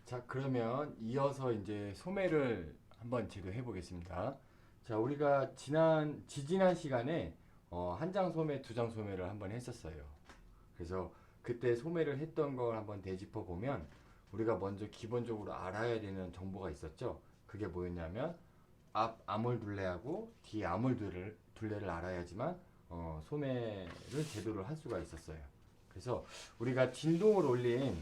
자, 그러면 이어서 이제 소매를 한번 제도해 보겠습니다. 자, 우리가 지지난 시간에 한 장 소매, 두 장 소매를 한번 했었어요. 그래서 그때 소매를 했던 걸 한번 되짚어 보면 우리가 먼저 기본적으로 알아야 되는 정보가 있었죠. 그게 뭐였냐면 앞 암홀 둘레하고 뒤 암홀 둘레를 알아야지만 소매를 제대로 할 수가 있었어요. 그래서 우리가 진동을 올린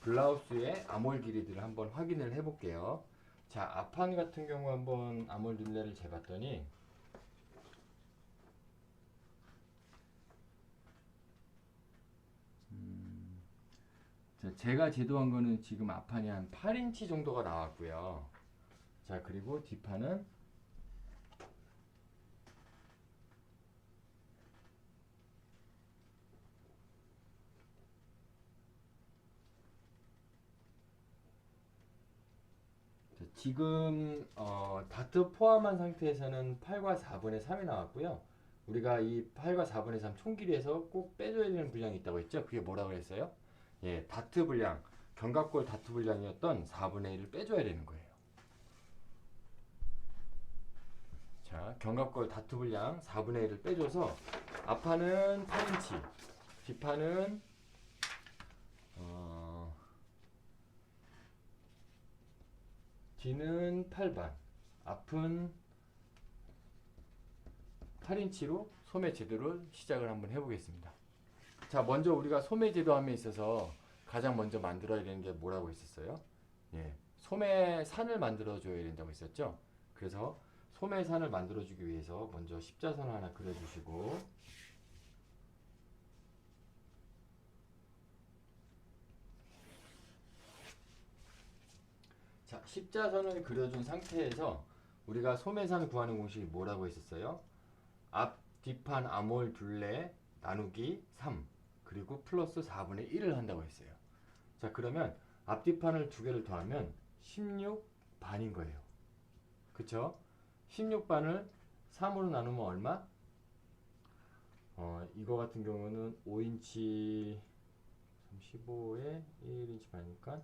블라우스의 암홀 길이들을 한번 확인을 해볼게요. 자, 앞판 같은 경우 한번 암홀 둘레를 재봤더니 자, 제가 제도한 거는 지금 앞판이 한 8인치 정도가 나왔고요. 자, 그리고 뒷판은 지금 다트 포함한 상태에서는 8과 4분의 3이 나왔고요. 우리가 이 8과 4분의 3 총길이에서 꼭 빼줘야 되는 분량이 있다고 했죠. 그게 뭐라고 했어요? 예, 다트 분량, 견갑골 다트 분량이었던 4분의 1을 빼줘야 되는 거예요. 자, 견갑골 다트 분량 4분의 1을 빼줘서 앞판은 8인치, 뒷판은 어, 뒤는 8반, 앞은 8인치로 소매 제도를 시작을 한번 해보겠습니다. 자, 먼저 우리가 소매 제도함에 있어서 가장 먼저 만들어야 되는 게 뭐라고 했었어요? 예, 소매산을 만들어줘야 된다고 했었죠. 그래서 소매산을 만들어주기 위해서 먼저 십자선을 하나 그려주시고, 자, 십자선을 그려준 상태에서 우리가 소매산 구하는 공식이 뭐라고 했었어요? 앞, 뒷판, 암홀, 둘레 나누기 3 그리고 플러스 4분의 1을 한다고 했어요. 자, 그러면 앞뒤판을 두 개를 더하면 16반인 거예요. 그쵸? 16반을 3으로 나누면 얼마? 이거 같은 경우는 5인치 15에 1인치 반이니까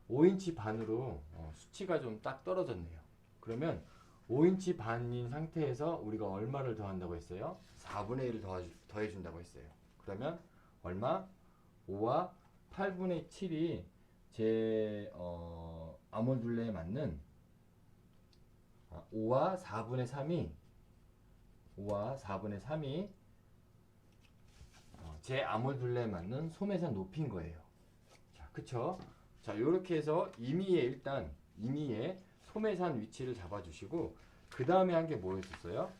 5인치 반으로 수치가 좀 딱 떨어졌네요. 그러면 5인치 반인 상태에서 우리가 얼마를 더한다고 했어요? 4분의 1을 더해준다고 했어요. 그러면 얼마? 5와 8분의 7이 제 아몰둘레에 맞는 5와 4분의 3이 5와 4분의 3이 제 아몰둘레에 맞는 소매산 높이인 거예요. 자, 그쵸? 자, 요렇게 해서 임의의 소매산 위치를 잡아주시고 그 다음에 한 게 뭐였었어요?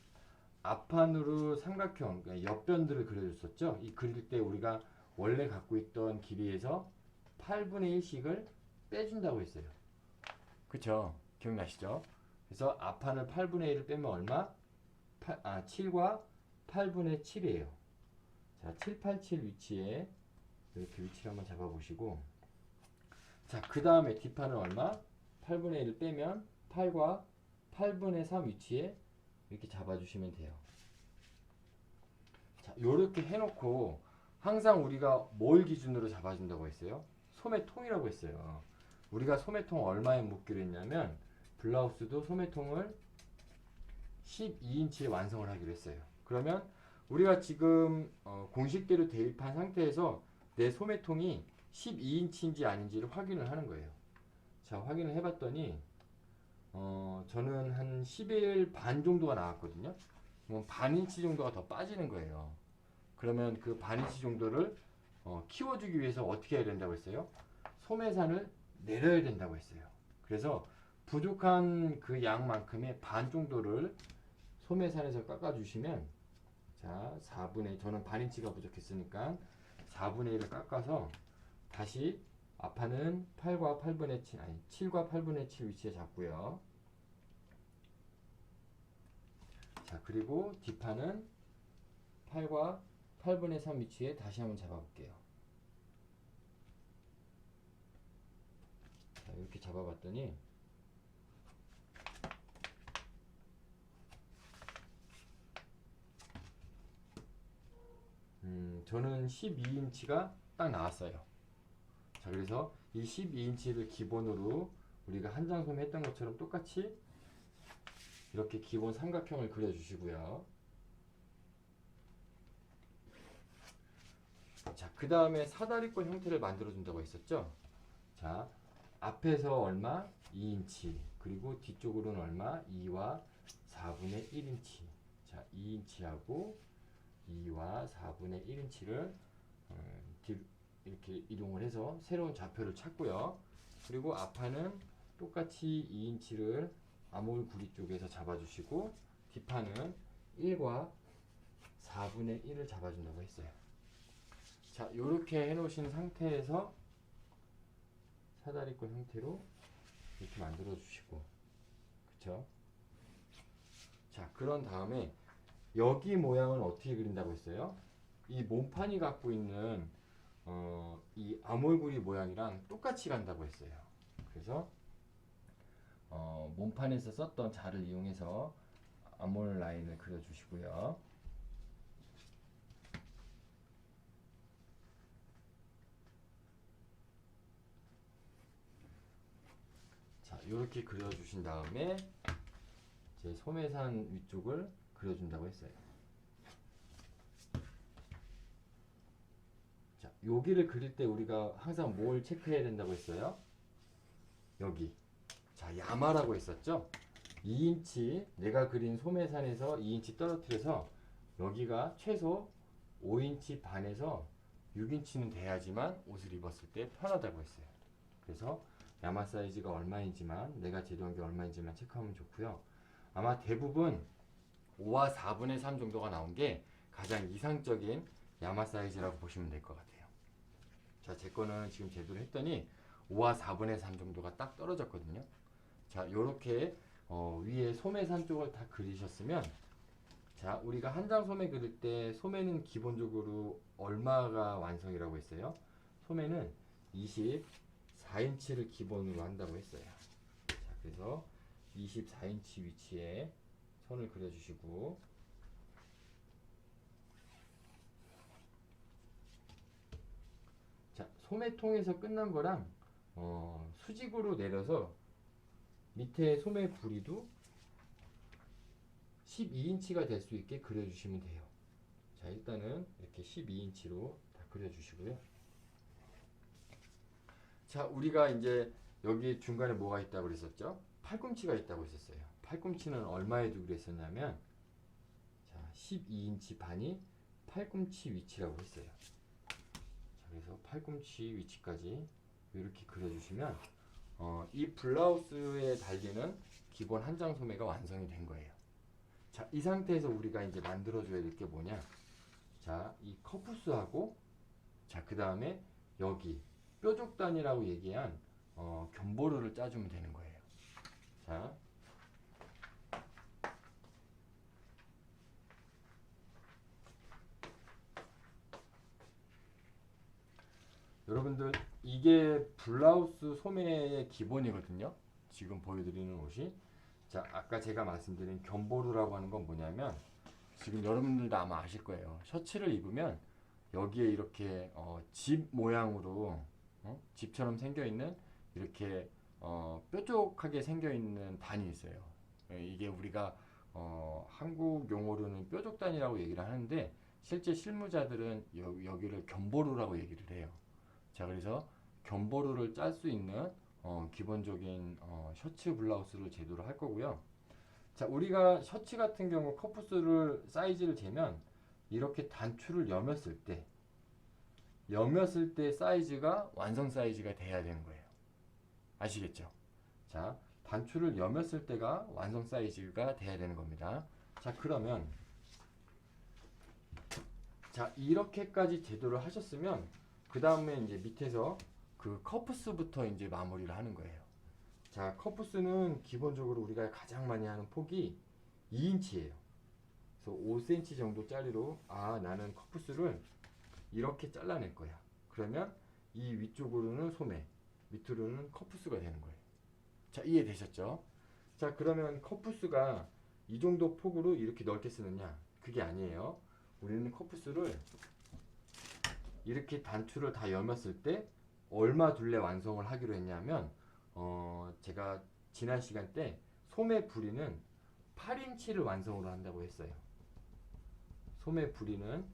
앞판으로 삼각형, 그러니까 옆변들을 그려줬었죠. 이 그릴 때 우리가 원래 갖고 있던 길이에서 8분의 1씩을 빼준다고 했어요. 그쵸? 기억나시죠? 그래서 앞판을 8분의 1을 빼면 얼마? 7과 8분의 7이에요. 자, 7, 8, 7 위치에 이렇게 위치를 한번 잡아보시고, 자, 그 다음에 뒷판은 얼마? 8분의 1을 빼면 8과 8분의 3 위치에 이렇게 잡아주시면 돼요. 자, 요렇게 해놓고 항상 우리가 뭘 기준으로 잡아준다고 했어요? 소매통이라고 했어요. 우리가 소매통 얼마에 묶기로 했냐면 블라우스도 소매통을 12인치에 완성을 하기로 했어요. 그러면 우리가 지금 공식대로 대입한 상태에서 내 소매통이 12인치인지 아닌지를 확인을 하는 거예요. 자, 확인을 해봤더니 저는 한 11 반 정도가 나왔거든요. 그럼 반 인치 정도가 더 빠지는 거예요. 그러면 그 반 인치 정도를 키워주기 위해서 어떻게 해야 된다고 했어요? 소매산을 내려야 된다고 했어요. 그래서 부족한 그 양만큼의 반 정도를 소매산에서 깎아주시면, 자, 4분의, 저는 반 인치가 부족했으니까 4분의 1을 깎아서 다시 앞판은 8과 8분의 7, 아니 7과 8분의 7 위치에 잡고요. 자, 그리고 뒷판은 8과 8분의 3 위치에 다시 한번 잡아볼게요. 자, 이렇게 잡아봤더니 저는 12인치가 딱 나왔어요. 자, 그래서 이 12인치를 기본으로 우리가 한 장 소매 했던 것처럼 똑같이 이렇게 기본 삼각형을 그려주시고요. 자, 그 다음에 사다리꼴 형태를 만들어준다고 했었죠. 자, 앞에서 얼마? 2인치. 그리고 뒤쪽으로는 얼마? 2와 4분의 1인치. 자, 2인치하고 2와 4분의 1인치를 이렇게 이동을 해서 새로운 좌표를 찾고요. 그리고 앞판은 똑같이 2인치를 아몰구리 쪽에서 잡아주시고 뒷판은 1과 4분의 1을 잡아준다고 했어요. 자, 이렇게 해놓으신 상태에서 사다리꼴 형태로 이렇게 만들어 주시고, 그쵸? 자, 그런 다음에 여기 모양은 어떻게 그린다고 했어요? 이 몸판이 갖고 있는 이 아몰구리 모양이랑 똑같이 간다고 했어요. 그래서 몸판에서 썼던 자를 이용해서 아몰 라인을 그려주시고요. 자, 이렇게 그려주신 다음에 제 소매산 위쪽을 그려준다고 했어요. 자, 여기를 그릴 때 우리가 항상 뭘 체크해야 된다고 했어요? 여기. 자, 야마라고 했었죠? 2인치, 내가 그린 소매산에서 2인치 떨어뜨려서 여기가 최소 5인치 반에서 6인치는 돼야지만 옷을 입었을 때 편하다고 했어요. 그래서 야마 사이즈가 얼마인지만, 내가 재료한 게 얼마인지만 체크하면 좋고요. 아마 대부분 5와 4분의 3 정도가 나온 게 가장 이상적인 야마 사이즈라고 보시면 될 것 같아요. 자, 제 거는 지금 제도를 했더니 5와 4분의 3 정도가 딱 떨어졌거든요. 자, 요렇게 위에 소매산 쪽을 다 그리셨으면, 자, 우리가 한 장 소매 그릴 때 소매는 기본적으로 얼마가 완성이라고 했어요? 소매는 24인치를 기본으로 한다고 했어요. 자, 그래서 24인치 위치에 선을 그려주시고, 자, 소매통에서 끝난 거랑 수직으로 내려서 밑에 소매 부리도 12인치가 될 수 있게 그려주시면 돼요. 자, 일단은 이렇게 12인치로 다 그려주시고요. 자, 우리가 이제 여기 중간에 뭐가 있다고 그랬었죠? 팔꿈치가 있다고 했었어요. 팔꿈치는 얼마에 두기로 했었냐면, 자, 12인치 반이 팔꿈치 위치라고 했어요. 자, 그래서 팔꿈치 위치까지 이렇게 그려주시면 이 블라우스의 달개는 기본 한 장 소매가 완성이 된 거예요. 자, 이 상태에서 우리가 이제 만들어줘야 될 게 뭐냐? 자, 이 커프스하고, 자, 그 다음에 여기 뾰족단이라고 얘기한 견보루를 짜주면 되는 거예요. 자, 여러분들 이게 블라우스 소매의 기본이거든요. 지금 보여드리는 옷이. 자, 아까 제가 말씀드린 견보루라고 하는 건 뭐냐면, 지금 여러분들도 아마 아실 거예요. 셔츠를 입으면 여기에 이렇게 집 모양으로 집처럼 생겨 있는 이렇게 뾰족하게 생겨 있는 단이 있어요. 이게 우리가 한국 용어로는 뾰족단이라고 얘기를 하는데, 실제 실무자들은 여기를 견보루라고 얘기를 해요. 자, 그래서 견보루를 짤 수 있는 기본적인 셔츠 블라우스를 제도를 할 거고요. 자, 우리가 셔츠 같은 경우 커프스를 사이즈를 재면 이렇게 단추를 여몄을 때 사이즈가 완성 사이즈가 돼야 되는 거예요. 아시겠죠? 자, 단추를 여몄을 때가 완성 사이즈가 돼야 되는 겁니다. 자, 그러면 자, 이렇게까지 제도를 하셨으면 그 다음에 이제 밑에서 그 커프스부터 이제 마무리를 하는 거예요. 자, 커프스는 기본적으로 우리가 가장 많이 하는 폭이 2인치예요. 그래서 5cm 정도 짜리로, 나는 커프스를 이렇게 잘라낼 거야. 그러면 이 위쪽으로는 소매, 밑으로는 커프스가 되는 거예요. 자, 이해되셨죠? 자, 그러면 커프스가 이 정도 폭으로 이렇게 넓게 쓰느냐? 그게 아니에요. 우리는 커프스를 이렇게 단추를 다 여몄을 때 얼마 둘레 완성을 하기로 했냐면 제가 지난 시간 때 소매 부리는 8인치를 완성으로 한다고 했어요. 소매 부리는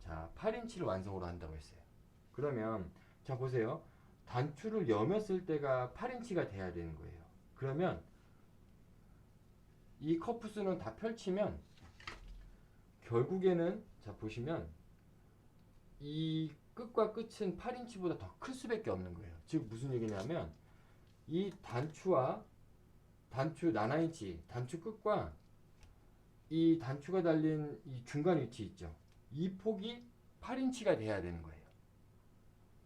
자 8인치를 완성으로 한다고 했어요. 그러면 자 보세요. 단추를 여몄을 때가 8인치가 돼야 되는 거예요. 그러면 이 컵부스는 다 펼치면 결국에는 자 보시면 이 끝과 끝은 8인치보다 더 클 수밖에 없는 거예요. 즉 무슨 얘기냐면 이 단추와 단추 나나인치 단추 끝과 이 단추가 달린 이 중간 위치 있죠. 이 폭이 8인치가 돼야 되는 거예요.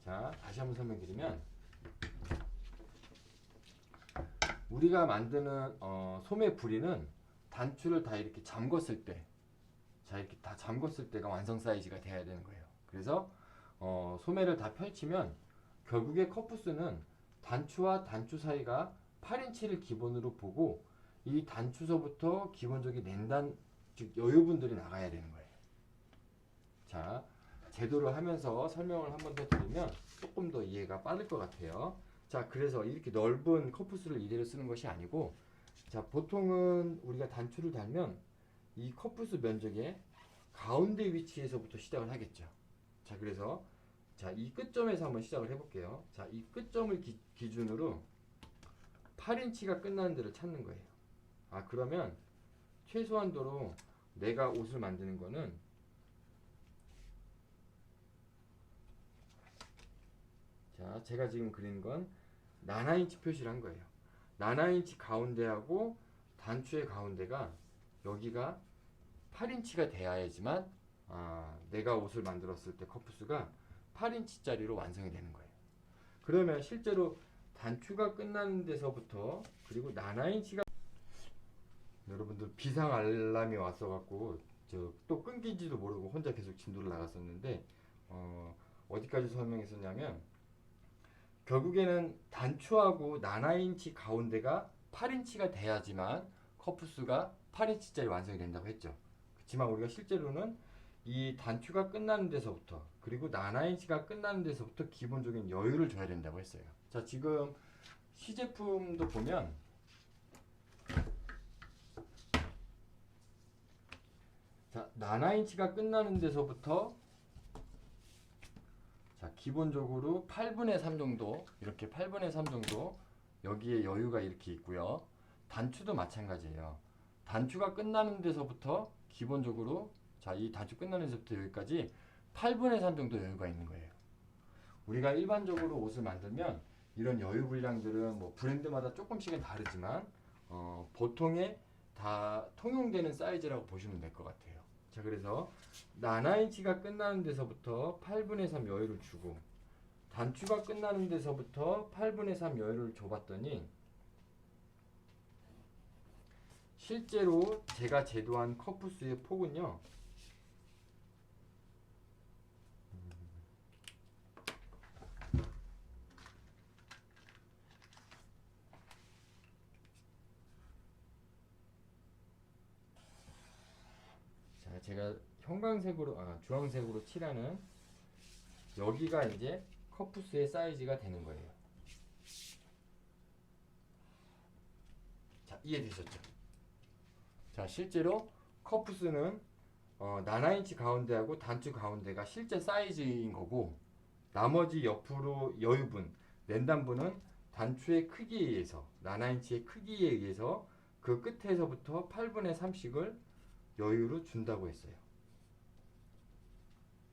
자 다시 한번 설명드리면 우리가 만드는 소매 부리는 단추를 다 이렇게 잠궜을 때 자 이렇게 다 잠궜을 때가 완성 사이즈가 돼야 되는 거예요. 그래서 소매를 다 펼치면 결국에 컵부스는 단추와 단추 사이가 8인치를 기본으로 보고 이 단추서부터 기본적인 랜단 즉 여유분들이 나가야 되는 거예요. 자 제도를 하면서 설명을 한 번 더 드리면 조금 더 이해가 빠를 것 같아요. 자 그래서 이렇게 넓은 컵부스를 이대로 쓰는 것이 아니고 자 보통은 우리가 단추를 달면 이 컵부스 면적의 가운데 위치에서부터 시작을 하겠죠. 자 그래서 자 이 끝점에서 한번 시작을 해볼게요. 자 이 끝점을 기준으로 8인치가 끝나는 데를 찾는 거예요. 아 그러면 최소한도로 내가 옷을 만드는 거는 자 제가 지금 그리는 건 나나인치 표시를 한 거예요. 나나인치 가운데하고 단추의 가운데가 여기가 8인치가 돼야지만 내가 옷을 만들었을 때 컵부스가 8인치짜리로 완성이 되는 거예요. 그러면 실제로 단추가 끝나는 데서부터 그리고 나나인치가 여러분들 비상 알람이 왔어갖고 또 끊긴지도 모르고 혼자 계속 진도를 나갔었는데 어디까지 설명했었냐면 결국에는 단추하고 나나인치 가운데가 8인치가 돼야지만 컵부스가 8인치짜리 완성이 된다고 했죠. 그렇지만 우리가 실제로는 이 단추가 끝나는 데서부터 그리고 나나인치가 끝나는 데서부터 기본적인 여유를 줘야 된다고 했어요. 자 지금 시제품도 보면 자 나나인치가 끝나는 데서부터 자 기본적으로 8분의 3 정도 이렇게 8분의 3 정도 여기에 여유가 이렇게 있고요. 단추도 마찬가지예요. 단추가 끝나는 데서부터 기본적으로 자 이 단추 끝나는 데서부터 여기까지 8분의 3 정도 여유가 있는 거예요. 우리가 일반적으로 옷을 만들면 이런 여유 분량들은 뭐 브랜드마다 조금씩은 다르지만 보통에 다 통용되는 사이즈라고 보시면 될 것 같아요. 자 그래서 나나인치가 끝나는 데서부터 8분의 3 여유를 주고 단추가 끝나는 데서부터 8분의 3 여유를 줘봤더니 실제로 제가 제도한 컵부스의 폭은요 자 제가 형광색으로 주황색으로 칠하는 여기가 이제 컵부스의 사이즈가 되는 거예요. 자 이해되셨죠? 자 실제로 컵부스는 나나인치 가운데하고 단추 가운데가 실제 사이즈인 거고 나머지 옆으로 여유분 랜단분은 단추의 크기에 의해서 나나인치의 크기에 의해서 그 끝에서부터 8분의 3씩을 여유로 준다고 했어요.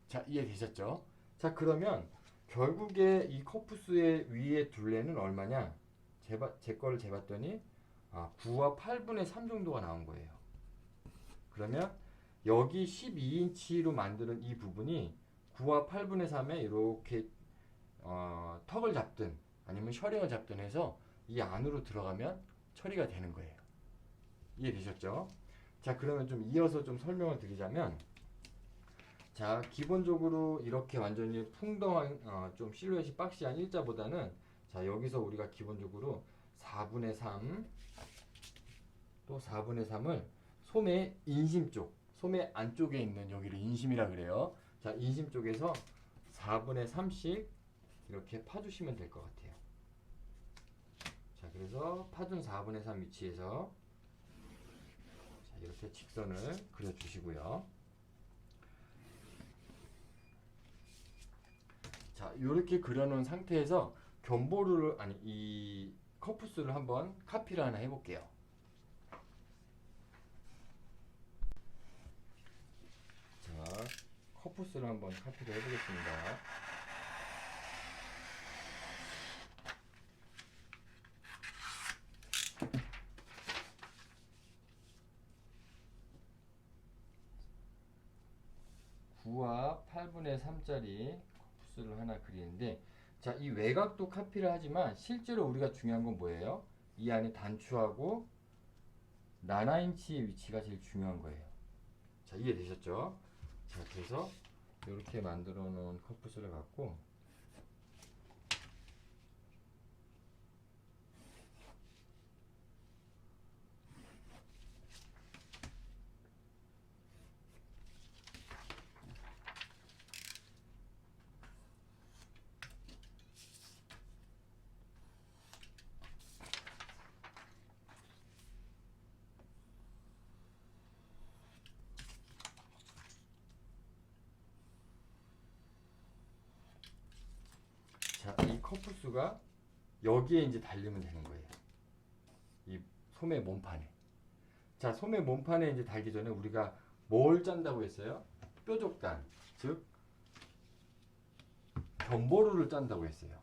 자 이해되셨죠? 자 그러면 결국에 이 컵부스의 위의 둘레는 얼마냐? 제 거를 재봤더니 9와 8분의 3 정도가 나온 거예요. 그러면 여기 12인치로 만드는 이 부분이 9와 8분의 3에 이렇게 턱을 잡든 아니면 셔링을 잡든 해서 이 안으로 들어가면 처리가 되는 거예요. 이해되셨죠? 자 그러면 좀 이어서 좀 설명을 드리자면 자 기본적으로 이렇게 완전히 풍덩한 좀 실루엣이 박시한 일자보다는 자 여기서 우리가 기본적으로 4분의 3 또 4분의 3을 소매 인심 쪽 소매 안쪽에 있는 여기를 인심이라 그래요. 자 인심 쪽에서 4분의 3씩 이렇게 파주시면 될 것 같아요. 자, 그래서 파준 4분의 3 위치에서 자, 이렇게 직선을 그려주시고요. 자, 이렇게 그려놓은 상태에서 견보루를 아니 이 커프스를 한번 카피를 하나 해볼게요. 자, 커프스를 한번 카피를 해보겠습니다. 와 8분의 3짜리 커프스를 하나 그리는데, 자, 이 외곽도 카피를 하지만 실제로 우리가 중요한 건 뭐예요? 이 안에 단추하고 나나인치의 위치가 제일 중요한 거예요. 자, 이해되셨죠? 자, 그래서 이렇게 만들어 놓은 커프스를 갖고 자, 이 커프스가 여기에 이제 달리면 되는 거예요. 이 소매 몸판에. 자, 소매 몸판에 이제 달기 전에 우리가 뭘 짠다고 했어요? 뾰족단, 즉 견보루를 짠다고 했어요.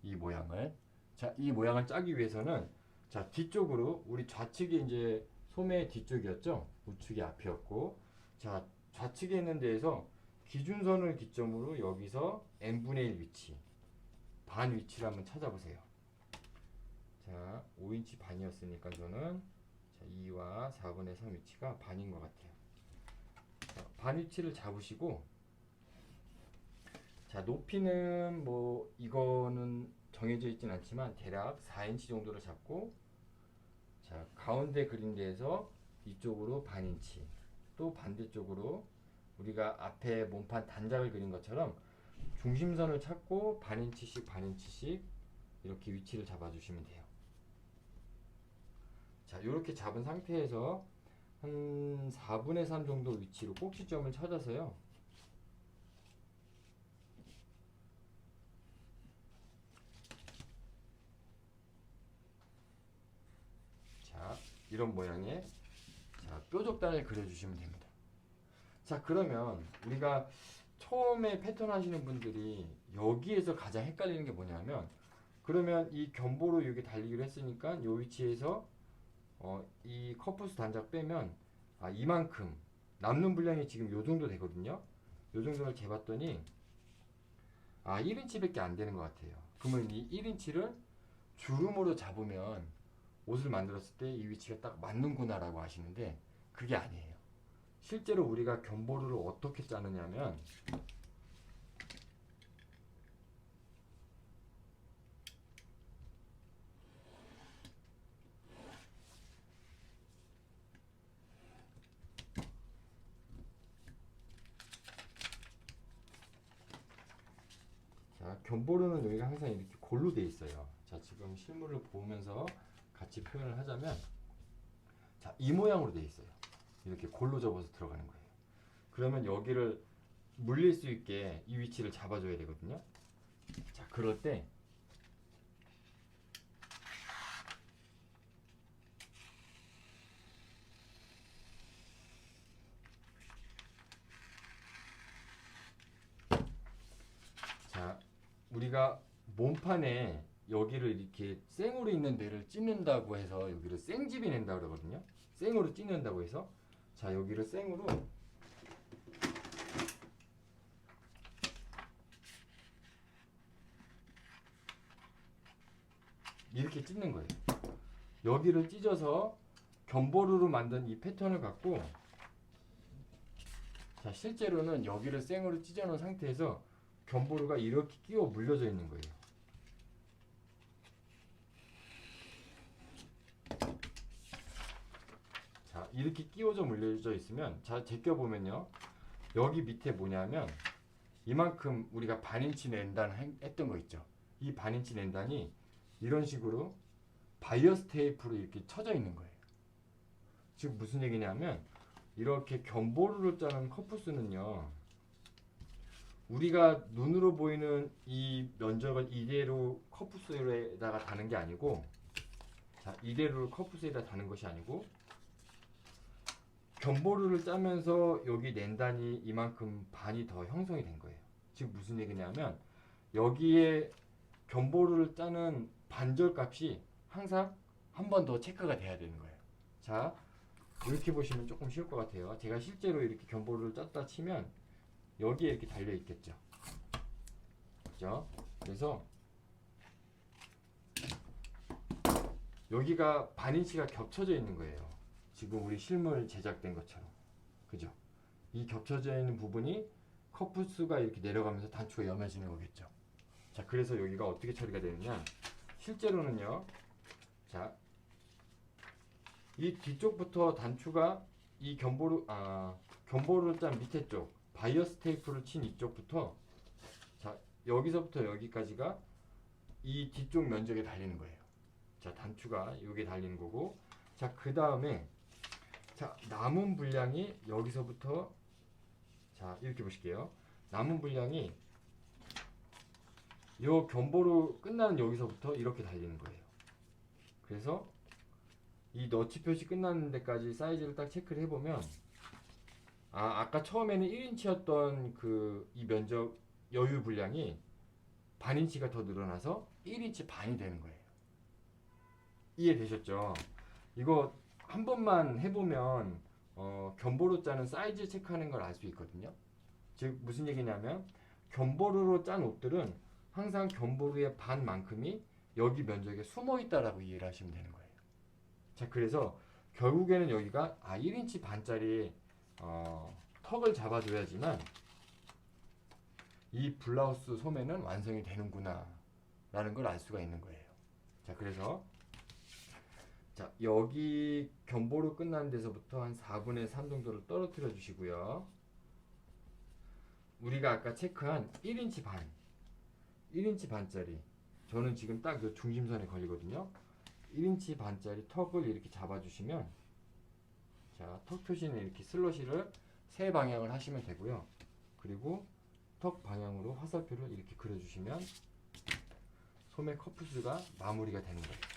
이 모양을. 자, 이 모양을 짜기 위해서는 자, 뒤쪽으로 우리 좌측이 이제 소매의 뒤쪽이었죠. 우측이 앞이었고, 자, 좌측에 있는 데에서 기준선을 기점으로 여기서 n분의 1 위치, 반 위치를 한번 찾아보세요. 자, 5인치 반이었으니까 저는 자, 2와 4분의 3 위치가 반인 것 같아요. 자, 반 위치를 잡으시고, 자, 높이는 뭐 이거는 정해져 있진 않지만 대략 4인치 정도를 잡고, 자, 가운데 그린 데에서 이쪽으로 반인치, 또 반대쪽으로 우리가 앞에 몸판 단작을 그린 것처럼 중심선을 찾고 반인치씩 반인치씩 이렇게 위치를 잡아주시면 돼요. 자, 이렇게 잡은 상태에서 한 4분의 3 정도 위치로 꼭지점을 찾아서요. 자, 이런 모양의 자, 뾰족단을 그려주시면 됩니다. 자, 그러면 우리가 처음에 패턴 하시는 분들이 여기에서 가장 헷갈리는 게 뭐냐면, 그러면 이 견보로 여기 달리기로 했으니까 이 위치에서 이 커프스 단작 빼면 이만큼 남는 분량이 지금 요 정도 되거든요. 요 정도를 재봤더니 1인치밖에 안 되는 것 같아요. 그러면 이 1인치를 주름으로 잡으면 옷을 만들었을 때 이 위치가 딱 맞는구나 라고 하시는데, 그게 아니에요. 실제로 우리가 견보루를 어떻게 짜느냐면, 자, 견보루는 여기가 항상 이렇게 골로 돼 있어요. 자, 지금 실물을 보면서 같이 표현을 하자면, 자, 이 모양으로 돼 있어요. 이렇게 골로 접어서 들어가는 거예요. 그러면 여기를 물릴 수 있게 이 위치를 잡아줘야 되거든요. 자, 그럴 때 자, 우리가 몸판에 여기를 이렇게 생으로 있는 데를 찢는다고 해서 여기를 생집이 낸다 그러거든요. 생으로 찢는다고 해서, 자, 여기를 생으로 이렇게 찢는 거예요. 여기를 찢어서 견보루로 만든 이 패턴을 갖고, 자, 실제로는 여기를 생으로 찢어 놓은 상태에서 견보루가 이렇게 끼워 물려져 있는 거예요. 자, 이렇게 끼워져 물려져 있으면, 자, 제껴보면요, 여기 밑에 뭐냐면 이만큼 우리가 반인치 낸단 했던 거 있죠. 이 반인치 낸단이 이런 식으로 바이어스 테이프로 이렇게 쳐져 있는 거예요. 즉 무슨 얘기냐면 이렇게 견보루를 짜는 컵부스는요, 우리가 눈으로 보이는 이 면적을 이대로 컵부스에다가 다는 게 아니고, 자, 이대로 컵부스에다 다는 것이 아니고, 견보루를 짜면서 여기 낸단이 이만큼 반이 더 형성이 된 거예요. 즉 무슨 얘기냐면 여기에 견보루를 짜는 반절 값이 항상 한 번 더 체크가 돼야 되는 거예요. 자, 이렇게 보시면 조금 쉬울 것 같아요. 제가 실제로 이렇게 견보루를 짰다 치면 여기에 이렇게 달려 있겠죠. 그죠? 그래서 여기가 반인치가 겹쳐져 있는 거예요. 지금 우리 실물 제작된 것처럼. 그죠? 이 겹쳐져 있는 부분이 컵부스가 이렇게 내려가면서 단추가 여며지는 거겠죠. 자, 그래서 여기가 어떻게 처리가 되느냐? 실제로는요. 자, 이 뒤쪽부터 단추가 이 견보루를 짠 밑에 쪽, 바이어스 테이프를 친 이쪽부터, 자, 여기서부터 여기까지가 이 뒤쪽 면적에 달리는 거예요. 자, 단추가 여기에 달리는 거고, 자, 그 다음에 자, 남은 분량이 여기서부터, 자, 이렇게 보실게요. 남은 분량이 요 견보루 끝나는 여기서부터 이렇게 달리는 거예요. 그래서 이 너치 표시 끝나는 데까지 사이즈를 딱 체크를 해보면, 아까 처음에는 1인치였던 그 이 면적 여유 분량이 반인치가 더 늘어나서 1인치 반이 되는 거예요. 이해되셨죠? 이거 한 번만 해보면 견보루 짜는 사이즈 체크하는 걸 알 수 있거든요. 즉 무슨 얘기냐면 견보루로 짠 옷들은 항상 견보루의 반만큼이 여기 면적에 숨어 있다라고 이해를 하시면 되는 거예요. 자, 그래서 결국에는 여기가 1인치 반짜리 턱을 잡아줘야지만 이 블라우스 소매는 완성이 되는구나 라는 걸 알 수가 있는 거예요. 자, 그래서 자, 여기 견보루 끝나는 데서부터 한 4분의 3 정도를 떨어뜨려 주시고요. 우리가 아까 체크한 1인치 반짜리, 저는 지금 딱 요 중심선에 걸리거든요. 1인치 반짜리 턱을 이렇게 잡아주시면, 자, 턱 표시는 이렇게 슬러시를 세 방향을 하시면 되고요. 그리고 턱 방향으로 화살표를 이렇게 그려주시면 소매 컵부스가 마무리가 되는 거예요.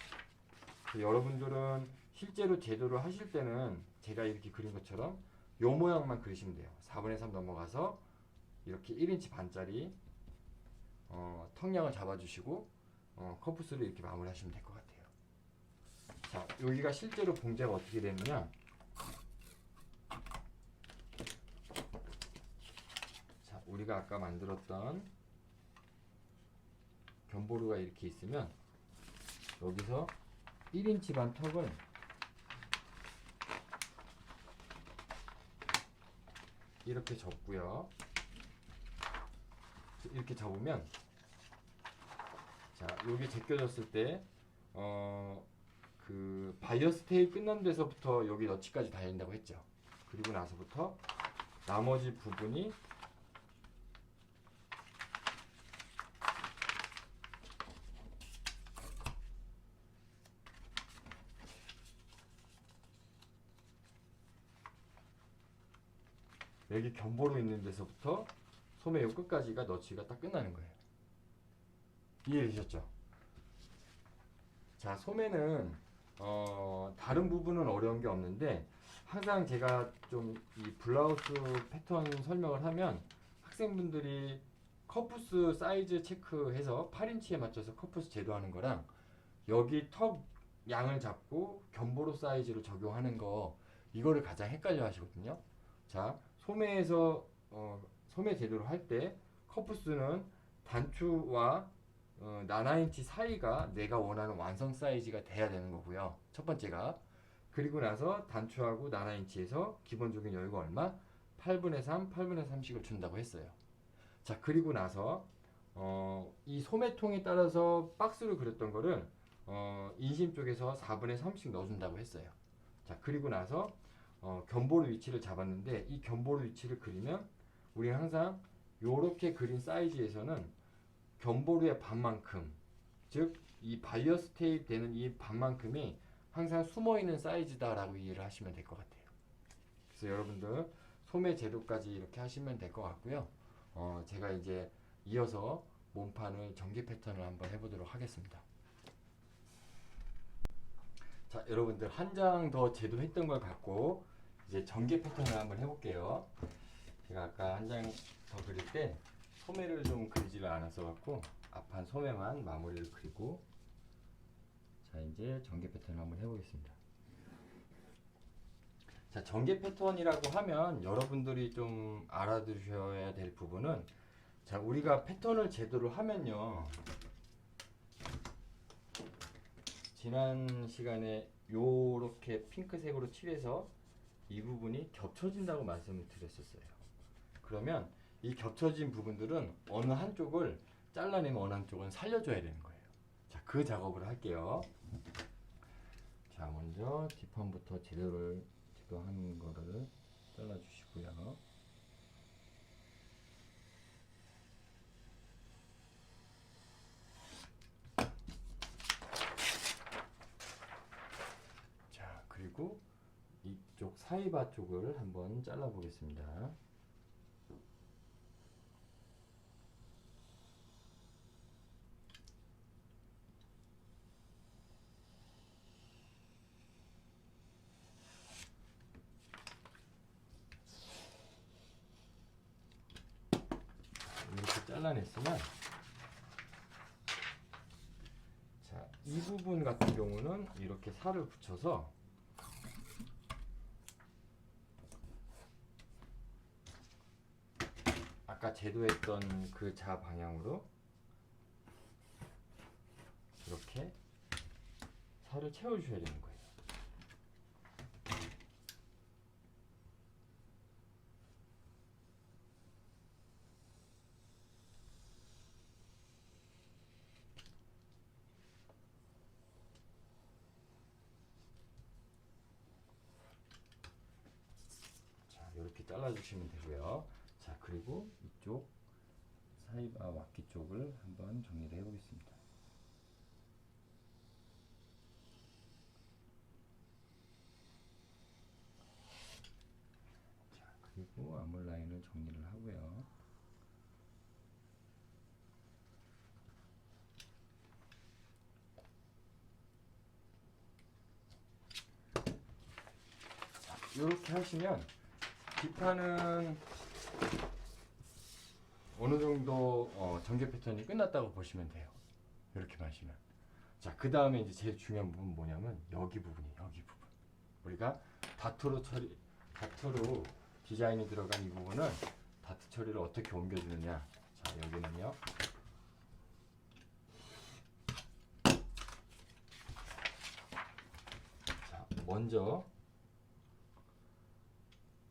여러분들은 실제로 제도를 하실 때는 제가 이렇게 그린 것처럼 요 모양만 그리시면 돼요. 4분의 3 넘어가서 이렇게 1인치 반짜리 턱량을 잡아주시고 컵부스를 이렇게 마무리하시면 될 것 같아요. 자, 여기가 실제로 봉제가 어떻게 되느냐? 자, 우리가 아까 만들었던 견보루가 이렇게 있으면 여기서 1인치 반 턱을 이렇게 접고요. 이렇게 접으면, 자, 여기 제껴졌을 때 그 바이어스 테이프 끝난 데서부터 여기 너치까지 달린다고 했죠. 그리고 나서부터 나머지 부분이 여기 견보루 있는 데서부터 소매 요 끝까지가 너치가 딱 끝나는 거예요. 이해되셨죠? 자, 소매는 다른 부분은 어려운 게 없는데, 항상 제가 좀 이 블라우스 패턴 설명을 하면 학생분들이 컵부스 사이즈 체크해서 8인치에 맞춰서 컵부스 제도하는 거랑 여기 턱 양을 잡고 견보루 사이즈를 적용하는 거, 이거를 가장 헷갈려 하시거든요. 자, 소매에서 소매 제도를 할 때 컵부스는 단추와 나나인치 사이가 내가 원하는 완성 사이즈가 돼야 되는 거고요. 첫 번째가. 그리고 나서 단추하고 나나인치에서 기본적인 여유가 얼마? 8분의 3, 8분의 3씩을 준다고 했어요. 자, 그리고 나서 이 소매통에 따라서 박스로 그렸던 거를 인심 쪽에서 4분의 3씩 넣어준다고 했어요. 자, 그리고 나서 견보루 위치를 잡았는데, 이 견보루 위치를 그리면 우리는 항상 요렇게 그린 사이즈에서는 견보루의 반만큼, 즉 이 바이어스 테이프 되는 이 반만큼이 항상 숨어있는 사이즈다라고 이해를 하시면 될 것 같아요. 그래서 여러분들 소매 제도까지 이렇게 하시면 될 것 같고요. 제가 이제 이어서 몸판을 전개 패턴을 한번 해보도록 하겠습니다. 자, 여러분들 한 장 더 제도했던 걸 갖고 이제 전개 패턴을 한번 해볼게요. 제가 아까 한 장 더 그릴 때 소매를 좀 그리지를 않았어 갖고 앞판 소매만 마무리를 그리고, 자 이제 전개 패턴을 한번 해보겠습니다. 자, 전개 패턴이라고 하면 여러분들이 좀 알아두셔야 될 부분은, 자 우리가 패턴을 제대로 하면요, 지난 시간에 요렇게 핑크색으로 칠해서 이 부분이 겹쳐진다고 말씀을 드렸었어요. 그러면 이 겹쳐진 부분들은 어느 한쪽을 잘라내면 어느 한쪽은 살려줘야 되는 거예요. 자, 그 작업을 할게요. 자, 먼저 뒷판부터 제도한 거를 잘라주시고요. 자, 그리고 이쪽 사이바 쪽을 한번 잘라 보겠습니다. 이렇게 잘라냈으면, 자, 이 부분 같은 경우는 이렇게 살을 붙여서 아까 제도했던 그 자 방향으로 이렇게 살을 채워주셔야 되는 거예요. 자, 이렇게 잘라주시면 되고요. 자, 그리고 이쪽 사이바 와키 쪽을 한번 정리를 해보겠습니다. 자, 그리고 앞물 라인을 정리를 하고요. 자, 이렇게 하시면 뒷판은 어느 정도 전개 패턴이 끝났다고 보시면 돼요. 이렇게 마시면. 자, 그 다음에 이제 제일 중요한 부분 뭐냐면 여기 부분이에요. 여기 부분. 우리가 다투로 디자인이 들어간 이 부분은 다트 처리를 어떻게 옮겨주느냐. 자, 여기는요. 자, 먼저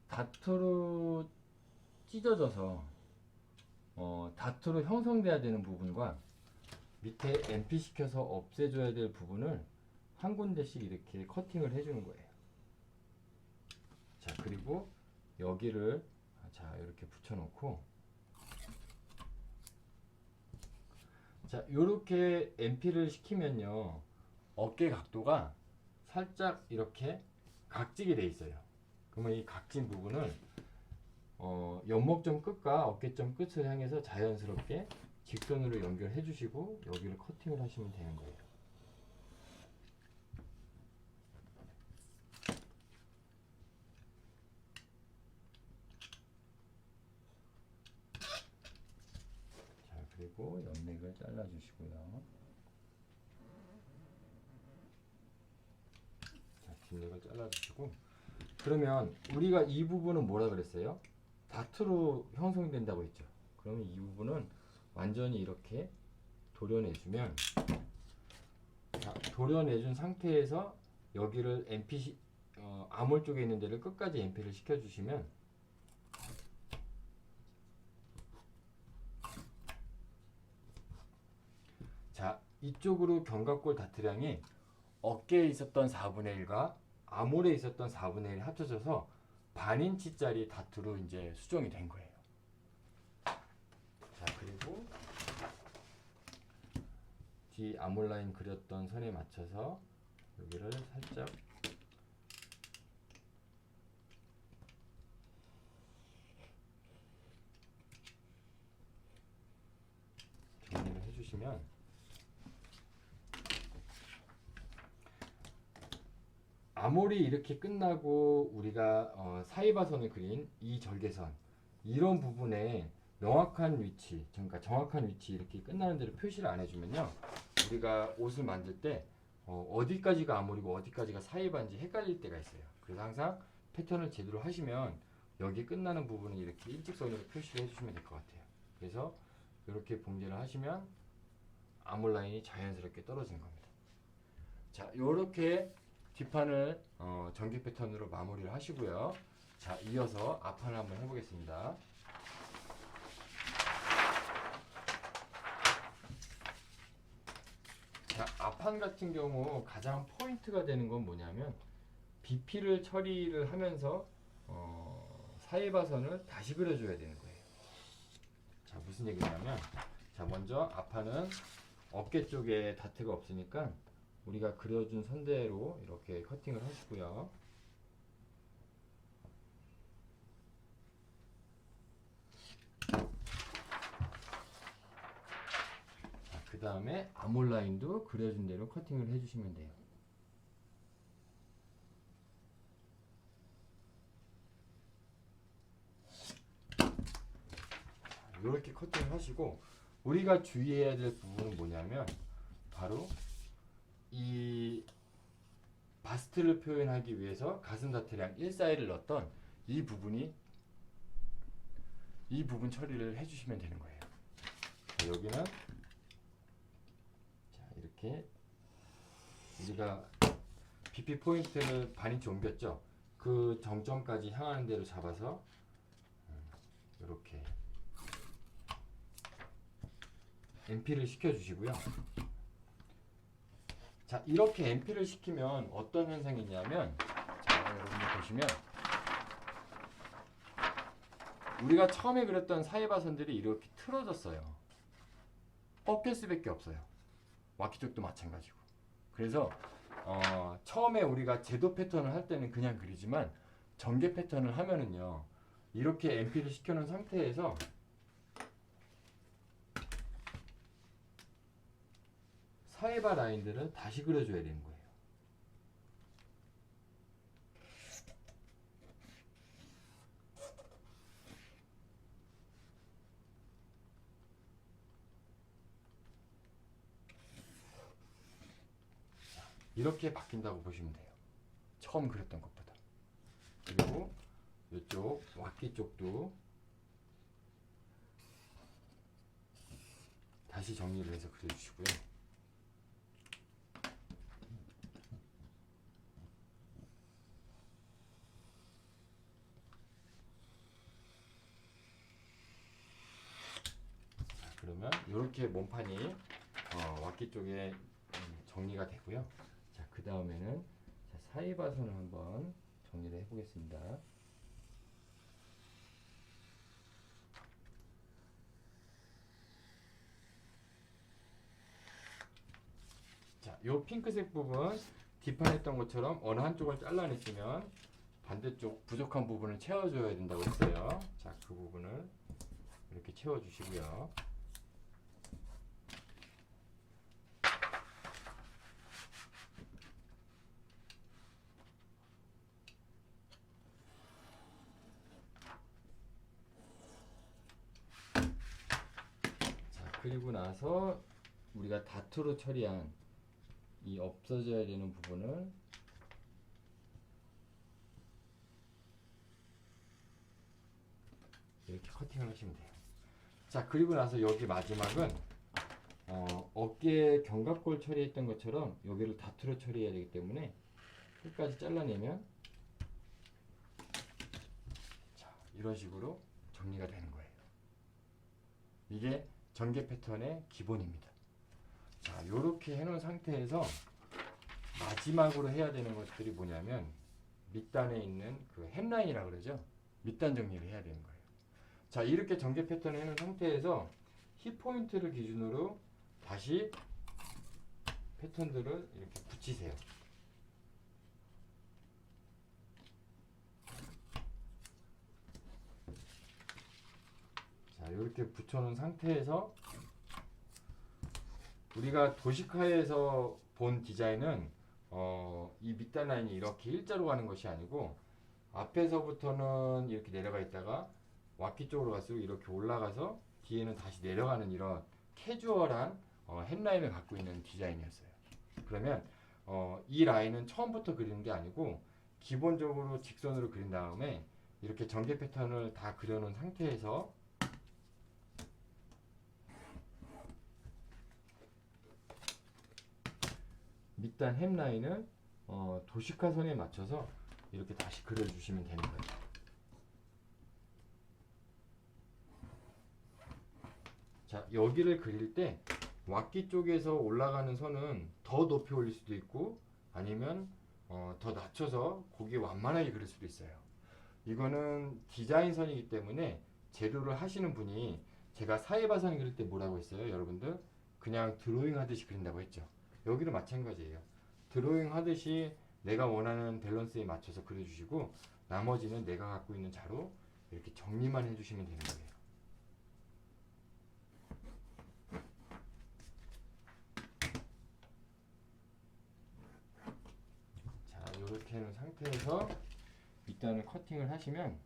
다투로 찢어져서 다투로 형성돼야 되는 부분과 밑에 MP 시켜서 없애줘야 될 부분을 한 군데씩 이렇게 커팅을 해주는 거예요. 자, 그리고 여기를 자 이렇게 붙여놓고, 자 이렇게 MP를 시키면요, 어깨 각도가 살짝 이렇게 각지게 돼 있어요. 그러면 이 각진 부분을 연목점 끝과 어깨점 끝을 향해서 자연스럽게 직선으로 연결해 주시고 여기를 커팅을 하시면 되는 거예요. 자, 그리고 옆넥을 잘라 주시고요. 자, 뒷넥을 잘라 주시고, 그러면 우리가 이 부분은 뭐라 그랬어요? 다트로 형성된다고 했죠. 그러면 이 부분은 완전히 이렇게 도려내주면, 자, 도려내준 상태에서 여기를 MP 암홀 쪽에 있는 데를 끝까지 MP를 시켜주시면, 자 이쪽으로 견갑골 다트량이 어깨에 있었던 4분의 1과 암홀에 있었던 4분의 1 합쳐져서 반인치짜리 다트로 이제 수정이 된 거예요. 그리고 뒤 아몰라인 그렸던 선에 맞춰서 여기를 살짝 정리를 해주시면 아무리 이렇게 끝나고 우리가 사이바선을 그린 이 절개선 이런 부분에 명확한 위치, 그러니까 정확한 위치 이렇게 끝나는 대로 표시를 안 해주면요, 우리가 옷을 만들 때 어디까지가 아몰이고 어디까지가 사이바인지 헷갈릴 때가 있어요. 그래서 항상 패턴을 제대로 하시면 여기 끝나는 부분은 이렇게 일직선으로 표시를 해주시면 될 것 같아요. 그래서 이렇게 봉제를 하시면 아몰 라인이 자연스럽게 떨어지는 겁니다. 자, 이렇게 뒷판을 전개 패턴으로 마무리를 하시고요. 자, 이어서 앞판을 한번 해보겠습니다. 자, 앞판 같은 경우 가장 포인트가 되는 건 뭐냐면 BP를 처리를 하면서 사이바선을 다시 그려줘야 되는 거예요. 자, 무슨 얘기냐면, 자, 먼저 앞판은 어깨 쪽에 다트가 없으니까 우리가 그려준 선대로 이렇게 커팅을 하시고요. 그 다음에 아몰 라인도 그려준 대로 커팅을 해주시면 돼요. 이렇게 커팅을 하시고, 우리가 주의해야 될 부분은 뭐냐면 바로 이 바스트를 표현하기 위해서 가슴 다트량 1사이를 넣었던 이 부분 처리를 해주시면 되는 거예요. 자, 여기는 자, 이렇게 우리가 BP 포인트를 반인치 옮겼죠. 그 정점까지 향하는 대로 잡아서 이렇게 MP를 시켜주시고요. 자, 이렇게 MP를 시키면 어떤 현상이 있냐면, 자, 여러분들 보시면 우리가 처음에 그렸던 사이바선들이 이렇게 틀어졌어요. 꺾일 수밖에 없어요. 와키 쪽도 마찬가지고. 그래서 처음에 우리가 제도 패턴을 할 때는 그냥 그리지만 전개 패턴을 하면은요, 이렇게 MP를 시켜놓은 상태에서 사이바 라인들을 다시 그려줘야 되는 거예요. 이렇게 바뀐다고 보시면 돼요. 처음 그렸던 것보다. 그리고 이쪽 와키 쪽도 다시 정리를 해서 그려주시고요. 자, 그러면 이렇게 몸판이 와키 쪽에 정리가 되고요. 자, 그 다음에는 사이바선을 한번 정리를 해보겠습니다. 자, 요 핑크색 부분 뒷판했던 것처럼 어느 한쪽을 잘라냈으면 반대쪽 부족한 부분을 채워줘야 된다고 했어요. 자, 그 부분을 이렇게 채워주시고요. 자, 그리고 나서 우리가 다투로 처리한 이 없어져야 되는 부분을 이렇게 커팅을 하시면 돼요. 자, 그리고 나서 여기 마지막은 어깨 견갑골 처리했던 것처럼 여기를 다투로 처리해야 되기 때문에 끝까지 잘라내면 자, 이런 식으로 정리가 되는 거예요. 이게 전개 패턴의 기본입니다. 자, 요렇게 해놓은 상태에서 마지막으로 해야 되는 것들이 뭐냐면 밑단에 있는 그 햄라인이라고 그러죠. 밑단 정리를 해야 되는 거예요. 자, 이렇게 전개 패턴을 해놓은 상태에서 힙 포인트를 기준으로 다시 패턴들을 이렇게 붙이세요. 자, 이렇게 붙여놓은 상태에서 우리가 도식화에서 본 디자인은 이 밑단 라인이 이렇게 일자로 가는 것이 아니고 앞에서부터는 이렇게 내려가 있다가 와키 쪽으로 갈수록 이렇게 올라가서 뒤에는 다시 내려가는 이런 캐주얼한 햄라인을 갖고 있는 디자인이었어요. 그러면 이 라인은 처음부터 그리는 게 아니고 기본적으로 직선으로 그린 다음에 이렇게 전개 패턴을 다 그려놓은 상태에서 밑단 햄라인을 도식화선에 맞춰서 이렇게 다시 그려주시면 되는 거예요. 자, 여기를 그릴 때 왁기 쪽에서 올라가는 선은 더 높이 올릴 수도 있고 아니면 더 낮춰서 고기 완만하게 그릴 수도 있어요. 이거는 디자인선이기 때문에 재료를 하시는 분이 제가 사이바상 그릴 때 뭐라고 했어요? 여러분들 그냥 드로잉 하듯이 그린다고 했죠. 여기도 마찬가지예요. 드로잉 하듯이 내가 원하는 밸런스에 맞춰서 그려주시고 나머지는 내가 갖고 있는 자로 이렇게 정리만 해주시면 되는 거예요. 자, 이렇게 하는 상태에서 밑단을 커팅을 하시면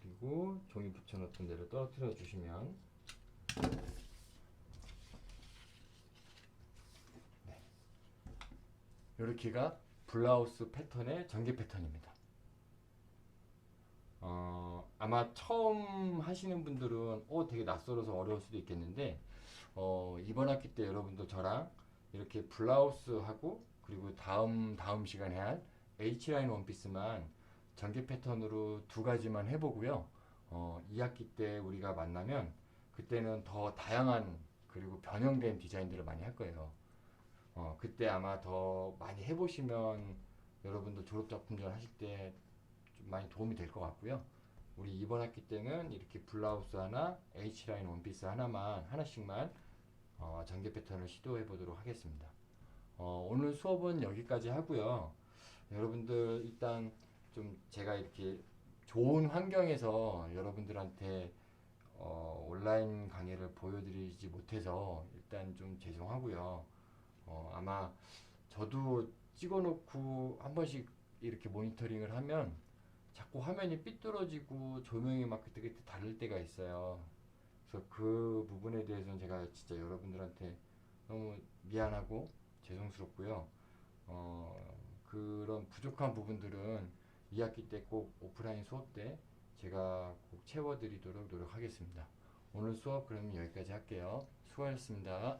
그리고 종이 붙여놓던 대로 떨어뜨려 주시면 네. 이렇게가 블라우스 패턴의 전개 패턴입니다. 아마 처음 하시는 분들은 되게 낯설어서 어려울 수도 있겠는데 이번 학기 때 여러분도 저랑 이렇게 블라우스하고 그리고 다음 시간에 할 H라인 원피스만 전개 패턴으로 두 가지만 해보고요. 2학기 때 우리가 만나면 그때는 더 다양한 그리고 변형된 디자인들을 많이 할 거예요. 그때 아마 더 많이 해보시면 여러분도 졸업작품전 하실 때 좀 많이 도움이 될 것 같고요. 우리 이번 학기 때는 이렇게 블라우스 하나, H라인 원피스 하나씩만 전개 패턴을 시도해 보도록 하겠습니다. 오늘 수업은 여기까지 하고요. 여러분들 일단 좀 제가 이렇게 좋은 환경에서 여러분들한테 온라인 강의를 보여드리지 못해서 일단 좀 죄송하고요. 아마 저도 찍어놓고 한 번씩 이렇게 모니터링을 하면 자꾸 화면이 삐뚤어지고 조명이 막 그때 다를 때가 있어요. 그래서 그 부분에 대해서는 제가 진짜 여러분들한테 너무 미안하고 죄송스럽고요. 그런 부족한 부분들은 2학기 때 꼭 오프라인 수업 때 제가 꼭 채워드리도록 노력하겠습니다. 오늘 수업 그러면 여기까지 할게요. 수고하셨습니다.